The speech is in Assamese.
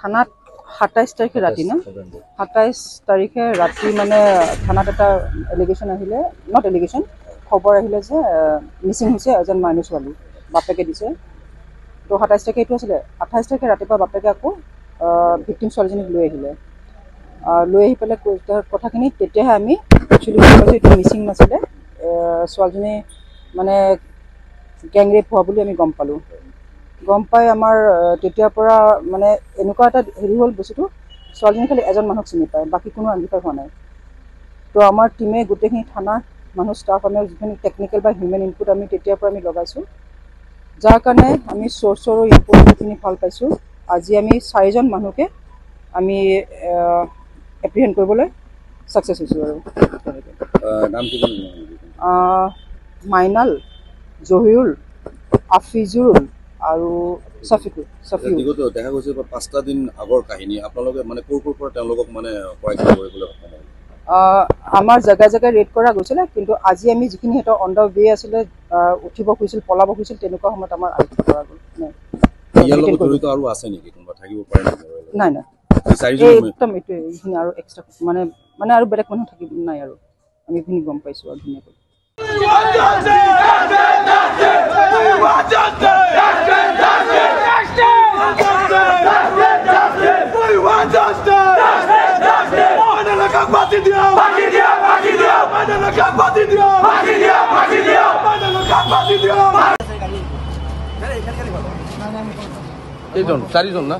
থানাত 27 তাৰিখে ৰাতি না 27 তাৰিখে ৰাতি মানে থানাত এটা এলিগেশ্যন আহিলে নট এলিগেশ্যন খবৰ আহিলে যে মিচিং হৈছে এজন মাইনু ছোৱালী বাপেকে দিছে তো 27 তাৰিখে এইটো আছিলে 28 তাৰিখে ৰাতিপুৱা বাপেকে আকৌ ভিক্টিম ছোৱালীজনীক লৈ আহিলে লৈ আহি পেলাই কথাখিনি তেতিয়াহে আমি একচুৱেলি এইটো মিচিং নাছিলে ছোৱালীজনী মানে গেং ৰেপ হোৱা বুলি আমি গম পালোঁ গম পাই আমাৰ তেতিয়াৰ পৰা মানে এনেকুৱা এটা হেৰি হ'ল বস্তুটো ছোৱালীজনী খালি এজন মানুহক চিনি পায় বাকী কোনো আইডেণ্টিফাই হোৱা নাই তো আমাৰ টিমে গোটেইখিনি থানা মানুহ ষ্টাফ আমি যিখিনি টেকনিকেল বা হিউমেন ইনপুট আমি তেতিয়াৰ পৰা আমি লগাইছোঁ যাৰ কাৰণে আমি চ'ৰ্চৰো ইনপুটখিনি ভাল পাইছোঁ আজি আমি 4জন মানুহকে আমি এপ্ৰিহেণ্ড কৰিবলৈ ছাকচেছ হৈছোঁ আৰু মাইনাল জহিৰুল আফিজুল আৰু সফিকুল দেখা গৈছে 5টা দিন আগৰ কাহিনী আপোনালোকে মানে ক'ৰ পৰা তেওঁলোকক মানে পৰীক্ষা কৰিবলৈ আমাৰ জেগাই জেগাই ৰেড কৰা গৈছিলে কিন্তু আজি আমি যিখিনি সিহঁতৰ অন দ্য ৱে আছিলে উঠিব খুজিছিল পলাব খুজিছিল তেনেকুৱা সময়ত আমাৰ আৰক্ষী কৰা গ'ল নাই নাই একদম এইখিনি আৰু এক্সট্ৰা মানে আৰু বেলেগ মানুহ থাকিব নাই আৰু আমি এইখিনি গম পাইছোঁ আৰু ধুনীয়াকৈ চাৰিজন না